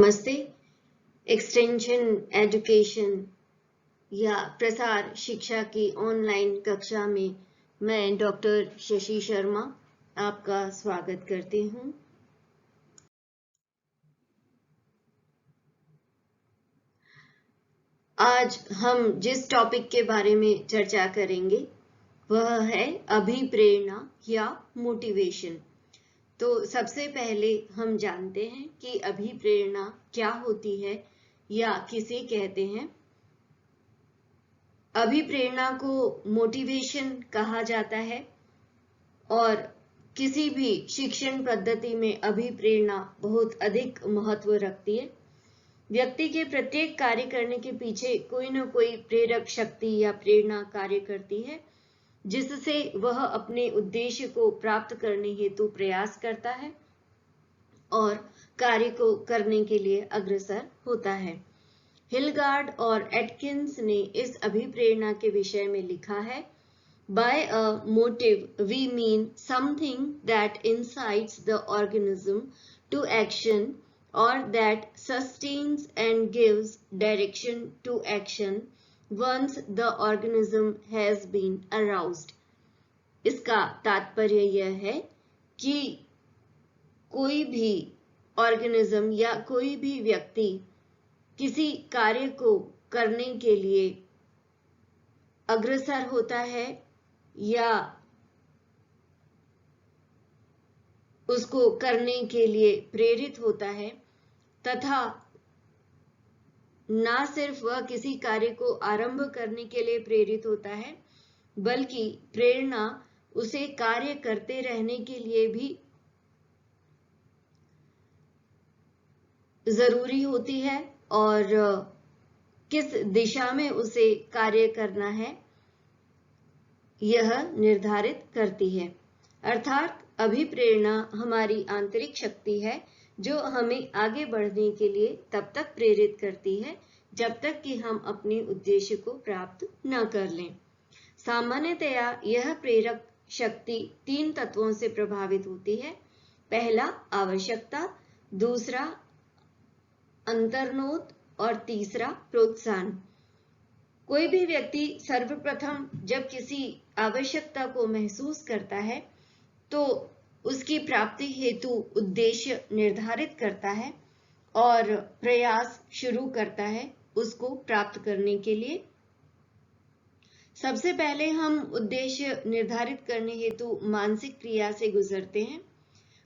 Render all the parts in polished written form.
नमस्ते। Extension education या प्रसार शिक्षा की ऑनलाइन कक्षा में मैं डॉक्टर शशि शर्मा आपका स्वागत करती हूँ। आज हम जिस टॉपिक के बारे में चर्चा करेंगे वह है अभिप्रेरणा या मोटिवेशन। तो सबसे पहले हम जानते हैं कि अभिप्रेरणा क्या होती है या किसे कहते हैं। अभिप्रेरणा को मोटिवेशन कहा जाता है और किसी भी शिक्षण पद्धति में अभिप्रेरणा बहुत अधिक महत्व रखती है। व्यक्ति के प्रत्येक कार्य करने के पीछे कोई न कोई प्रेरक शक्ति या प्रेरणा कार्य करती है, जिससे वह अपने उद्देश्य को प्राप्त करने हेतु प्रयास करता है और कार्य को करने के लिए अग्रसर होता है। हिलगार्ड और एटकिंस ने इस अभिप्रेरणा के विषय में लिखा है, By a motive, we mean something that incites the organism to action or that sustains and gives direction to action once the organism has been aroused. इसका तात्पर्य यह है कि कोई भी ऑर्गेनिज्म या कोई भी व्यक्ति किसी कार्य को करने के लिए अग्रसर होता है या उसको करने के लिए प्रेरित होता है, तथा ना सिर्फ वह किसी कार्य को आरंभ करने के लिए प्रेरित होता है, बल्कि प्रेरणा उसे कार्य करते रहने के लिए भी जरूरी होती है और किस दिशा में उसे कार्य करना है यह निर्धारित करती है। अर्थात अभिप्रेरणा हमारी आंतरिक शक्ति है जो हमें आगे बढ़ने के लिए तब तक प्रेरित करती है जब तक कि हम अपने उद्देश्य को प्राप्त न कर लें। सामान्यतया यह प्रेरक शक्ति 3 तत्वों से प्रभावित होती है। पहला आवश्यकता, दूसरा अंतर्नोद और तीसरा प्रोत्साहन। कोई भी व्यक्ति सर्वप्रथम जब किसी आवश्यकता को महसूस करता है तो उसकी प्राप्ति हेतु उद्देश्य निर्धारित करता है और प्रयास शुरू करता है उसको प्राप्त करने के लिए। सबसे पहले हम उद्देश्य निर्धारित करने हेतु मानसिक क्रिया से गुजरते हैं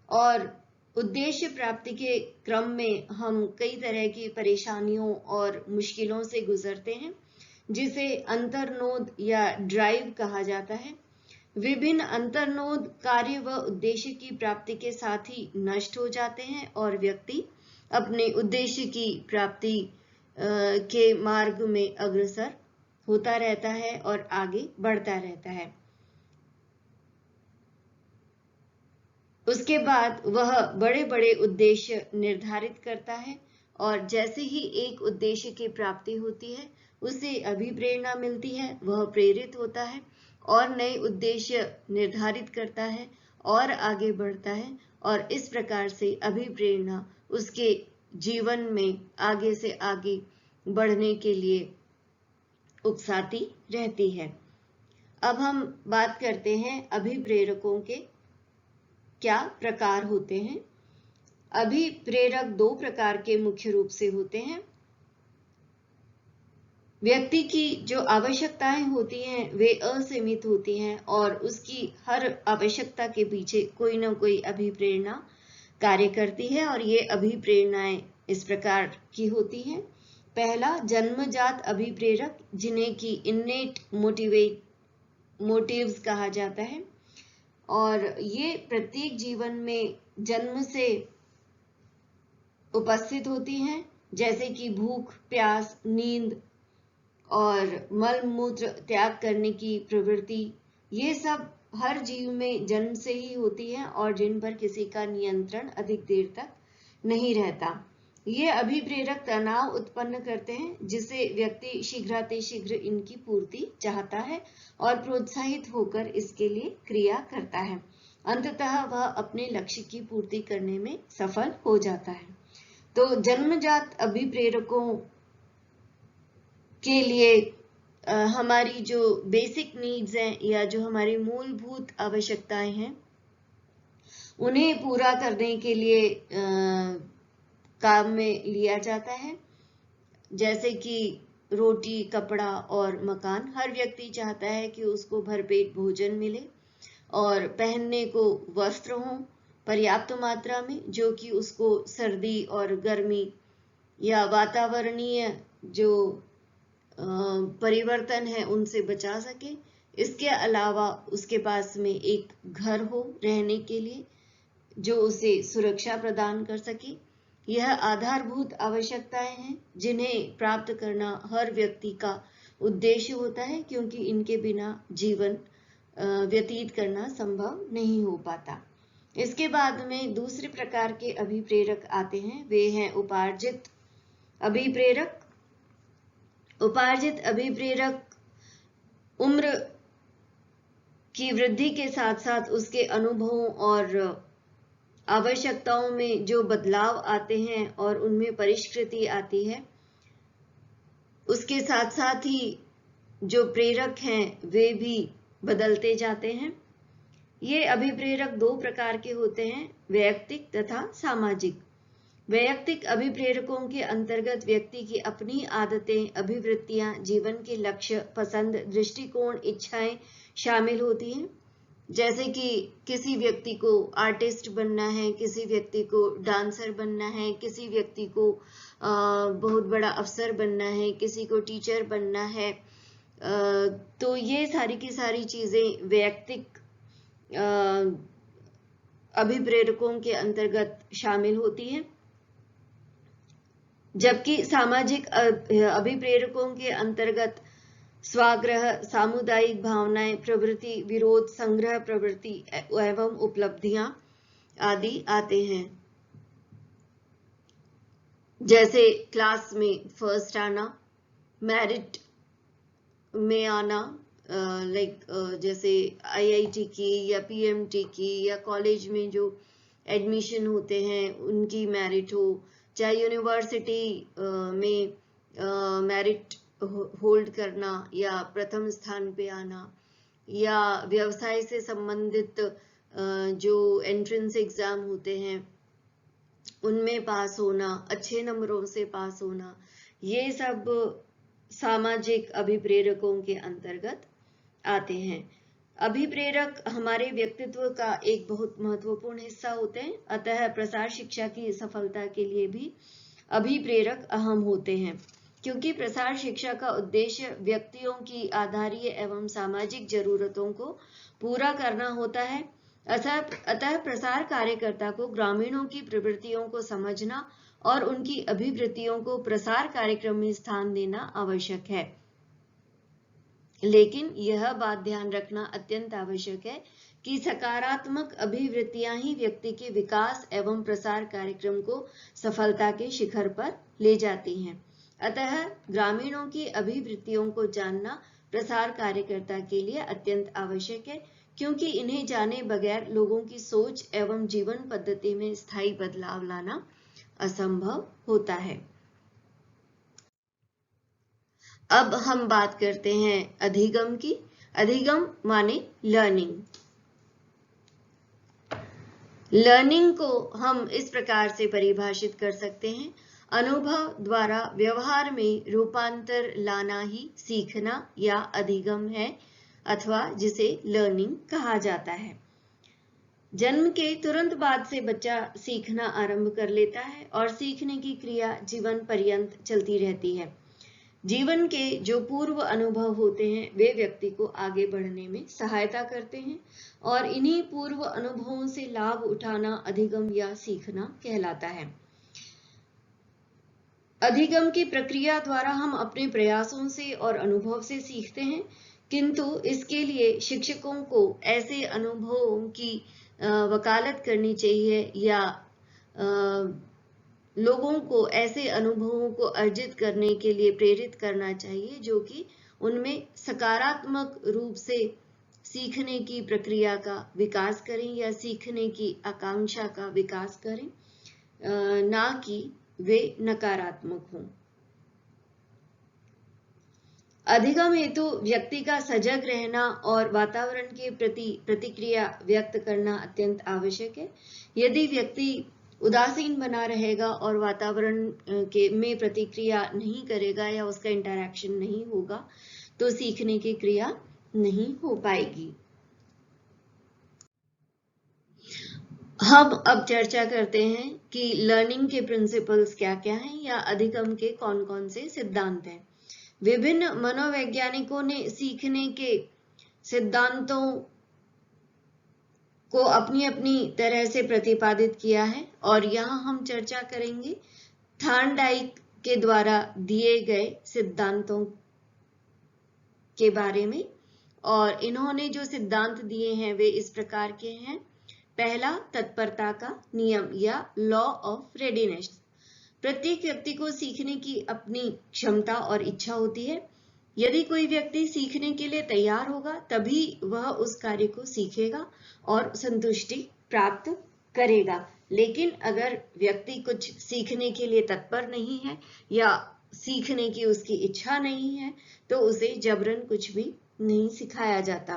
और उद्देश्य प्राप्ति के क्रम में हम कई तरह की परेशानियों और मुश्किलों से गुजरते हैं, जिसे अंतर्नोद या ड्राइव कहा जाता है। विभिन्न अंतर्नोद कार्य व उद्देश्य की प्राप्ति के साथ ही नष्ट हो जाते हैं और व्यक्ति अपने उद्देश्य की प्राप्ति के मार्ग में अग्रसर होता रहता है और आगे बढ़ता रहता है। उसके बाद वह बड़े बड़े उद्देश्य निर्धारित करता है और जैसे ही एक उद्देश्य की प्राप्ति होती है उसे अभिप्रेरणा मिलती है, वह प्रेरित होता है और नए उद्देश्य निर्धारित करता है और आगे बढ़ता है और इस प्रकार से अभिप्रेरणा उसके जीवन में आगे से आगे बढ़ने के लिए उकसाती रहती है। अब हम बात करते हैं अभिप्रेरकों के क्या प्रकार होते हैं। अभिप्रेरक 2 प्रकार के मुख्य रूप से होते हैं। व्यक्ति की जो आवश्यकताएं होती हैं वे असीमित होती हैं और उसकी हर आवश्यकता के पीछे कोई ना कोई अभिप्रेरणा कार्य करती है और ये अभिप्रेरणाएं इस प्रकार की होती हैं। पहला जन्मजात अभिप्रेरक, जिन्हें कि इन्नेट मोटिव्स कहा जाता है और ये प्रत्येक जीवन में जन्म से उपस्थित होती हैं, जैसे कि भूख, प्यास, नींद और मल मूत्र त्याग करने की प्रवृत्ति। ये सब हर जीव में जन्म से ही होती है और जिन पर किसी का नियंत्रण अधिक देर तक नहीं रहता। ये अभिप्रेरक तनाव उत्पन्न करते हैं, जिसे व्यक्ति शीघ्रातिशीघ्र इनकी पूर्ति चाहता है और प्रोत्साहित होकर इसके लिए क्रिया करता है। अंततः वह अपने लक्ष्य की पूर्ति करने में सफल हो जाता है। तो जन्मजात अभिप्रेरकों के लिए हमारी जो बेसिक नीड्स हैं या जो हमारी मूलभूत आवश्यकताएं हैं उन्हें पूरा करने के लिए काम में लिया जाता है, जैसे कि रोटी, कपड़ा और मकान। हर व्यक्ति चाहता है कि उसको भरपेट भोजन मिले और पहनने को वस्त्र हों पर्याप्त मात्रा में, जो कि उसको सर्दी और गर्मी या वातावरणीय जो परिवर्तन है उनसे बचा सके। इसके अलावा उसके पास में एक घर हो रहने के लिए जो उसे सुरक्षा प्रदान कर सके। यह आधारभूत आवश्यकताएं हैं जिन्हें प्राप्त करना हर व्यक्ति का उद्देश्य होता है, क्योंकि इनके बिना जीवन व्यतीत करना संभव नहीं हो पाता। इसके बाद में दूसरे प्रकार के अभिप्रेरक आते हैं, वे हैं उपार्जित अभिप्रेरक। उपार्जित अभिप्रेरक उम्र की वृद्धि के साथ साथ उसके अनुभवों और आवश्यकताओं में जो बदलाव आते हैं और उनमें परिष्कृति आती है, उसके साथ साथ ही जो प्रेरक हैं वे भी बदलते जाते हैं। ये अभिप्रेरक दो प्रकार के होते हैं, वैयक्तिक तथा सामाजिक। वैयक्तिक अभिप्रेरकों के अंतर्गत व्यक्ति की अपनी आदतें, अभिवृत्तियां, जीवन के लक्ष्य, पसंद, दृष्टिकोण, इच्छाएं शामिल होती हैं। जैसे कि किसी व्यक्ति को आर्टिस्ट बनना है, किसी व्यक्ति को डांसर बनना है, किसी व्यक्ति को बहुत बड़ा अफसर बनना है, किसी को टीचर बनना है। तो ये सारी की सारी चीजें वैयक्तिक अभिप्रेरकों के अंतर्गत शामिल होती हैं। जबकि सामाजिक अभिप्रेरकों के अंतर्गत स्वाग्रह, सामुदायिक भावनाएं, प्रवृत्ति, विरोध, संग्रह प्रवृत्ति एवं उपलब्धियां आदि आते हैं। जैसे क्लास में फर्स्ट आना, मेरिट में आना, जैसे IIT की या PMT की या कॉलेज में जो एडमिशन होते हैं उनकी मेरिट हो, चाहे यूनिवर्सिटी में मेरिट होल्ड करना या प्रथम स्थान पे आना, या व्यवसाय से संबंधित जो एंट्रेंस एग्जाम होते हैं उनमें पास होना, अच्छे नंबरों से पास होना, ये सब सामाजिक अभिप्रेरकों के अंतर्गत आते हैं। अभिप्रेरक हमारे व्यक्तित्व का एक बहुत महत्वपूर्ण हिस्सा होते हैं, अतः प्रसार शिक्षा की सफलता के लिए भी अभिप्रेरक अहम होते हैं, क्योंकि प्रसार शिक्षा का उद्देश्य व्यक्तियों की आधारीय एवं सामाजिक जरूरतों को पूरा करना होता है। अतः प्रसार कार्यकर्ता को ग्रामीणों की प्रवृत्तियों को समझना और उनकी अभिवृत्तियों को प्रसार कार्यक्रम में स्थान देना आवश्यक है। लेकिन यह बात ध्यान रखना अत्यंत आवश्यक है कि सकारात्मक अभिवृत्तियां ही व्यक्ति के विकास एवं प्रसार कार्यक्रम को सफलता के शिखर पर ले जाती हैं। अतः ग्रामीणों की अभिवृत्तियों को जानना प्रसार कार्यकर्ता के लिए अत्यंत आवश्यक है, क्योंकि इन्हें जाने बगैर लोगों की सोच एवं जीवन पद्धति में स्थायी बदलाव लाना असंभव होता है। अब हम बात करते हैं अधिगम की। अधिगम माने लर्निंग। लर्निंग को हम इस प्रकार से परिभाषित कर सकते हैं, अनुभव द्वारा व्यवहार में रूपांतर लाना ही सीखना या अधिगम है, अथवा जिसे लर्निंग कहा जाता है। जन्म के तुरंत बाद से बच्चा सीखना आरंभ कर लेता है और सीखने की क्रिया जीवन पर्यंत चलती रहती है। जीवन के जो पूर्व अनुभव होते हैं वे व्यक्ति को आगे बढ़ने में सहायता करते हैं और इन्हीं पूर्व अनुभवों से लाभ उठाना अधिगम या सीखना कहलाता है। अधिगम की प्रक्रिया द्वारा हम अपने प्रयासों से और अनुभव से सीखते हैं, किंतु इसके लिए शिक्षकों को ऐसे अनुभवों की वकालत करनी चाहिए या लोगों को ऐसे अनुभवों को अर्जित करने के लिए प्रेरित करना चाहिए जो कि उनमें सकारात्मक रूप से सीखने की प्रक्रिया का विकास करें या सीखने की आकांक्षा का विकास करें, ना कि वे नकारात्मक हों। अधिगम हेतु व्यक्ति का सजग रहना और वातावरण के प्रति प्रतिक्रिया व्यक्त करना अत्यंत आवश्यक है। यदि व्यक्ति उदासीन बना रहेगा और वातावरण में प्रतिक्रिया नहीं करेगा या उसका इंटरैक्शन नहीं होगा तो सीखने की क्रिया नहीं हो पाएगी। हम अब चर्चा करते हैं कि लर्निंग के प्रिंसिपल्स क्या क्या हैं या अधिगम के कौन कौन से सिद्धांत हैं। विभिन्न मनोवैज्ञानिकों ने सीखने के सिद्धांतों को अपनी अपनी तरह से प्रतिपादित किया है और यहाँ हम चर्चा करेंगे थॉर्नडाइक के द्वारा दिए गए सिद्धांतों के बारे में। और इन्होंने जो सिद्धांत दिए हैं वे इस प्रकार के हैं। पहला, तत्परता का नियम या लॉ ऑफ रेडीनेस। प्रत्येक व्यक्ति को सीखने की अपनी क्षमता और इच्छा होती है। यदि कोई व्यक्ति सीखने के लिए तैयार होगा तभी वह उस कार्य को सीखेगा और संतुष्टि प्राप्त करेगा। लेकिन अगर व्यक्ति कुछ सीखने के लिए तत्पर नहीं है या सीखने की उसकी इच्छा नहीं है तो उसे जबरन कुछ भी नहीं सिखाया जाता।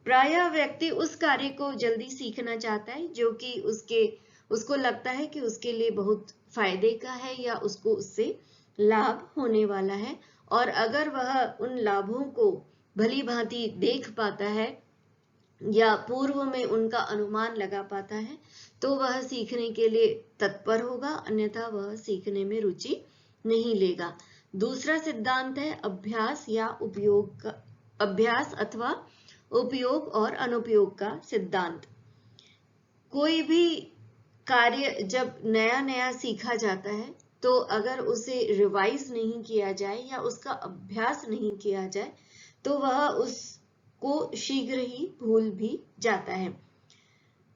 प्रायः व्यक्ति उस कार्य को जल्दी सीखना चाहता है जो कि उसको लगता है कि उसके लिए बहुत फायदे का है या उसको उससे लाभ होने वाला है, और अगर वह उन लाभों को भली भांति देख पाता है या पूर्व में उनका अनुमान लगा पाता है तो वह सीखने के लिए तत्पर होगा, अन्यथा वह सीखने में रुचि नहीं लेगा। दूसरा सिद्धांत है अभ्यास या उपयोग का, अभ्यास अथवा उपयोग और अनुपयोग का सिद्धांत। कोई भी कार्य जब नया नया सीखा जाता है तो अगर उसे रिवाइज नहीं किया जाए या उसका अभ्यास नहीं किया जाए तो वह उसको शीघ्र ही भूल भी जाता है।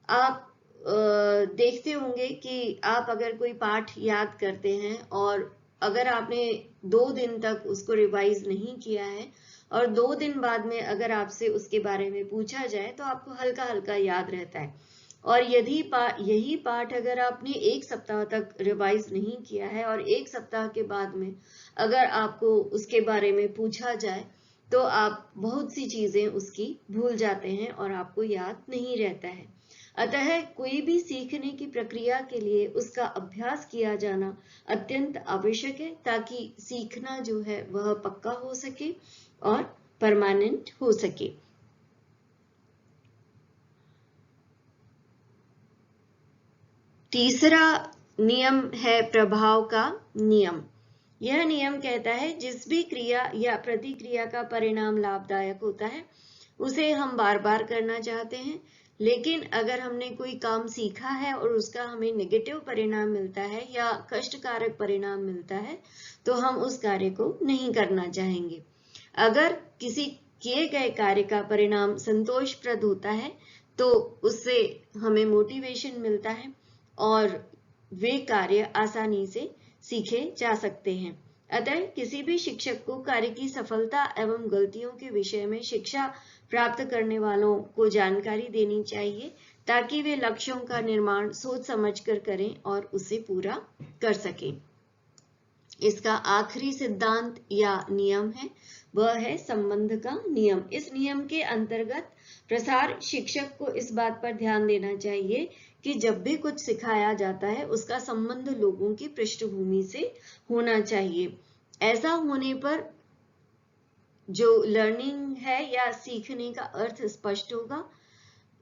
आप देखते होंगे कि आप अगर कोई पाठ याद करते हैं और अगर आपने 2 दिन तक उसको रिवाइज नहीं किया है और 2 दिन बाद में अगर आपसे उसके बारे में पूछा जाए तो आपको हल्का हल्का याद रहता है। और यही पाठ अगर आपने 1 सप्ताह तक रिवाइज नहीं किया है और 1 सप्ताह के बाद में अगर आपको उसके बारे में पूछा जाए तो आप बहुत सी चीजें उसकी भूल जाते हैं और आपको याद नहीं रहता है। अतः कोई भी सीखने की प्रक्रिया के लिए उसका अभ्यास किया जाना अत्यंत आवश्यक है ताकि सीखना जो है वह पक्का हो सके और परमानेंट हो सके। तीसरा नियम है प्रभाव का नियम। यह नियम कहता है जिस भी क्रिया या प्रतिक्रिया का परिणाम लाभदायक होता है उसे हम बार बार करना चाहते हैं, लेकिन अगर हमने कोई काम सीखा है और उसका हमें नेगेटिव परिणाम मिलता है या कष्टकारक परिणाम मिलता है तो हम उस कार्य को नहीं करना चाहेंगे। अगर किसी किए गए कार्य का परिणाम संतोषप्रद होता है तो उससे हमें मोटिवेशन मिलता है और वे कार्य आसानी से सीखे जा सकते हैं। अतः किसी भी शिक्षक को कार्य की सफलता एवं गलतियों के विषय में शिक्षा प्राप्त करने वालों को जानकारी देनी चाहिए ताकि वे लक्ष्यों का निर्माण सोच समझकर करें और उसे पूरा कर सकें। इसका आखिरी सिद्धांत या नियम है वह है संबंध का नियम। इस नियम के अंतर्गत प्रसार शिक्षक को इस बात पर ध्यान देना चाहिए कि जब भी कुछ सिखाया जाता है उसका संबंध लोगों की पृष्ठभूमि से होना चाहिए। ऐसा होने पर जो लर्निंग है या सीखने का अर्थ स्पष्ट होगा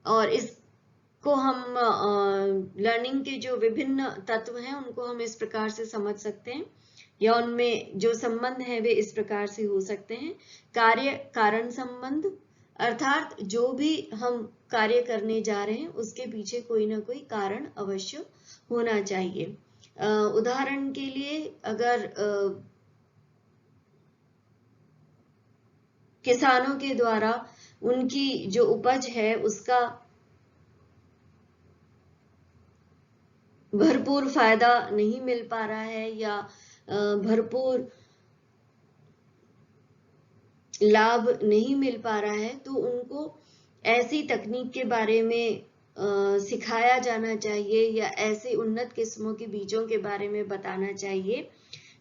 और इसको हम लर्निंग के जो विभिन्न तत्व हैं उनको हम इस प्रकार से समझ सकते हैं या उनमें जो संबंध है वे इस प्रकार से हो सकते हैं। कार्य कारण संबंध, अर्थात जो भी हम कार्य करने जा रहे हैं उसके पीछे कोई ना कोई कारण अवश्य होना चाहिए। उदाहरण के लिए अगर किसानों के द्वारा उनकी जो उपज है उसका भरपूर फायदा नहीं मिल पा रहा है या भरपूर लाभ नहीं मिल पा रहा है तो उनको ऐसी तकनीक के बारे में सिखाया जाना चाहिए या ऐसे उन्नत किस्मों के बीजों के बारे में बताना चाहिए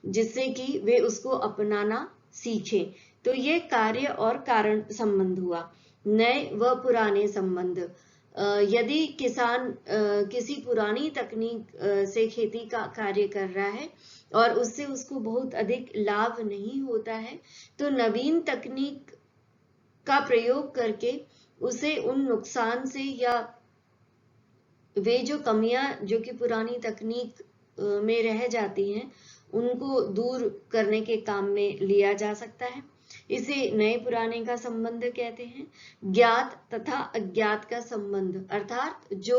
जिससे कि वे उसको अपनाना सीखें। तो ये कार्य और कारण संबंध हुआ। नए व पुराने संबंध, यदि किसान किसी पुरानी तकनीक से खेती का कार्य कर रहा है और उससे उसको बहुत अधिक लाभ नहीं होता है, तो नवीन तकनीक का प्रयोग करके उसे उन नुकसान से या वे जो कमियां जो कि पुरानी तकनीक में रह जाती हैं उनको दूर करने के काम में लिया जा सकता है। इसे नए पुराने का संबंध कहते हैं। ज्ञात तथा अज्ञात का संबंध, अर्थात जो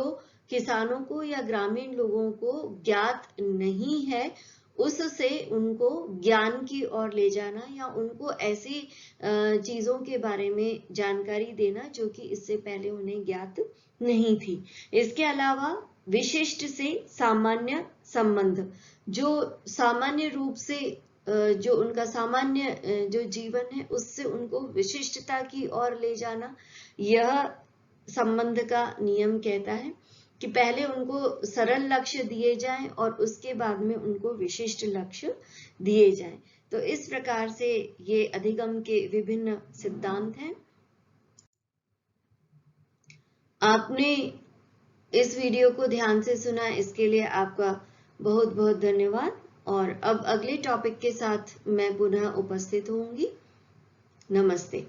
किसानों को या ग्रामीण लोगों को ज्ञात नहीं है उससे उनको ज्ञान की ओर ले जाना या उनको ऐसी चीजों के बारे में जानकारी देना जो कि इससे पहले उन्हें ज्ञात नहीं थी। इसके अलावा विशिष्ट से सामान्य संबंध, जो सामान्य रूप से जो उनका सामान्य जो जीवन है उससे उनको विशिष्टता की ओर ले जाना, यह संबंध का नियम कहता है कि पहले उनको सरल लक्ष्य दिए जाएं और उसके बाद में उनको विशिष्ट लक्ष्य दिए जाएं। तो इस प्रकार से ये अधिगम के विभिन्न सिद्धांत हैं। आपने इस वीडियो को ध्यान से सुना, इसके लिए आपका बहुत बहुत धन्यवाद। और अब अगले टॉपिक के साथ मैं पुनः उपस्थित होंगी। नमस्ते।